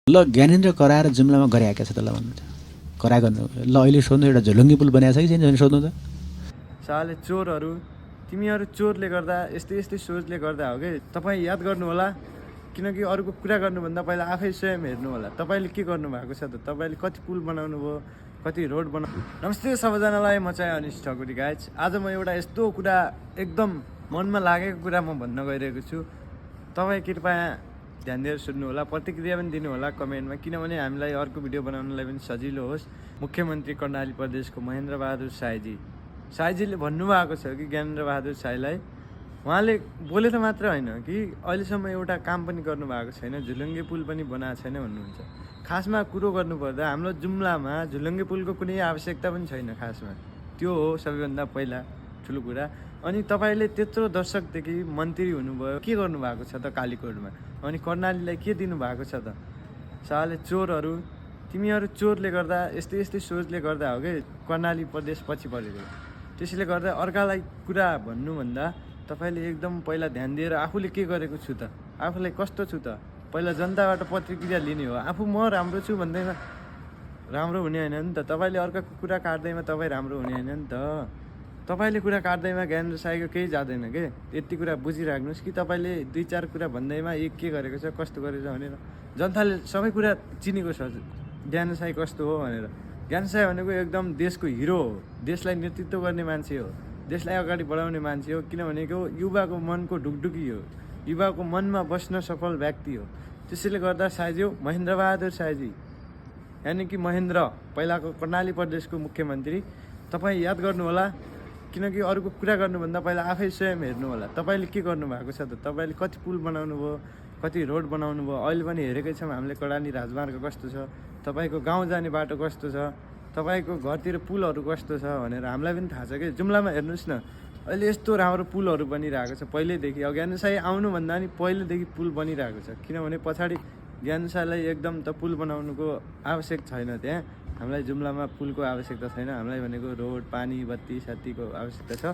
ल ज्ञानेन्द्र कराएर जुम्लामा गरे आएका छ त ल भन्नु त करा गर्नु ल अहिले सोध्नु एउटा झुलुङ्गी पुल बनाएको छ कि छैन सोध्नु त साले चोरहरू तिमीहरू चोरले गर्दा यस्तै सोचले गर्दा हो कि तपाईँ याद गर्नु होला किनकि अरूको कुरा गर्नुभन्दा पहिला आफै स्वयं हेर्नु होला तपाईँले के गर्नु भएको छ त तपाईँले कति पुल बनाउनु भयो कति रोड बनाउनु। नमस्ते सबैजनालाई, म चाहिँ अनिश ठकुरी गाइज। आज म एउटा यस्तो कुरा एकदम मनमा लागेको कुरा म भन्न गइरहेको छु। तपाईँ कृपया ध्यान दिएर सुन्नु होला, प्रतिक्रिया पनि दिनु होला कमेन्टमा, किनभने हामीलाई अर्को भिडियो बनाउनलाई पनि सजिलो होस्। मुख्यमन्त्री कर्णाली प्रदेशको महेन्द्र बहादुर साईजीले भन्नुभएको छ कि ज्ञानेन्द्र बहादुर साईलाई, उहाँले बोलेर मात्र होइन कि अहिलेसम्म एउटा काम पनि गर्नुभएको छैन, झुलुङ्गे पुल पनि बनाएको छैन भन्नुहुन्छ। खासमा कुरो गर्नुपर्दा हाम्रो जुम्लामा झुलुङ्गे पुलको कुनै आवश्यकता पनि छैन खासमा, त्यो हो सबैभन्दा पहिला ठुलो कुरा। अनि तपाईँले त्यत्रो दशकदेखि मन्त्री हुनुभयो, के गर्नुभएको छ त कालीकोटमा? अनि कर्णालीलाई के दिनुभएको छ त? साले चोरहरू तिमीहरू चोरले गर्दा यस्तै सोचले गर्दा हो कि कर्णाली प्रदेश पछि परेको। त्यसैले गर्दा अर्कालाई कुरा भन्नुभन्दा तपाईँले एकदम पहिला ध्यान दिएर आफूले के गरेको छु त, आफूलाई कस्तो छु त, पहिला जनताबाट प्रतिक्रिया लिने हो। आफू म राम्रो छु भन्दैमा राम्रो हुने होइन नि त। तपाईँले अर्काको कुरा काट्दैमा तपाईँ राम्रो हुने होइन नि त। तपाईँले कुरा काट्दैमा ज्ञानेन्द्र साईको केही जाँदैन के, यति कुरा बुझिराख्नुहोस् कि तपाईँले दुई चार कुरा भन्दैमा एक के गरेको छ, कस्तो गरेको छ भनेर जनताले सबै कुरा चिनेको छ ज्ञानेन्द्र साई कस्तो हो भनेर। ज्ञानेन्द्र साई भनेको एकदम देशको हिरो हो, देशलाई नेतृत्व गर्ने मान्छे हो, देशलाई अगाडि बढाउने मान्छे हो। किनभनेको युवाको मनको ढुकढुकी हो, युवाको मनमा बस्न सफल व्यक्ति हो। त्यसैले गर्दा साईजी हो महेन्द्र बहादुर साईजी, यानि कि महेन्द्र, पहिलाको कर्णाली प्रदेशको मुख्यमन्त्री। तपाईँ याद गर्नु होला, किनकि अरूको कुरा गर्नुभन्दा पहिला आफै स्वयं हेर्नु होला। तपाईँले के गर्नुभएको छ त? तपाईँले कति पुल बनाउनु भयो, कति रोड बनाउनु भयो? अहिले पनि हेरेकै छौँ हामीले कर्णाली राजमार्ग कस्तो छ, तपाईँको गाउँ जाने बाटो कस्तो छ, तपाईँको घरतिर पुलहरू कस्तो छ भनेर हामीलाई पनि थाहा छ कि। जुम्लामा हेर्नुहोस् न, अहिले यस्तो राम्रो पुलहरू बनिरहेको छ पहिल्यैदेखि। अब ज्ञानेन्द्र साई आउनुभन्दा नि पहिलेदेखि पुल बनिरहेको छ, किनभने पछाडि ज्ञानेन्द्र साईलाई एकदम त पुल बनाउनुको आवश्यक छैन। त्यहाँ हामीलाई जुम्लामा पुलको आवश्यकता छैन, हामीलाई भनेको रोड, पानी, बत्ती सात्तीको आवश्यकता छ।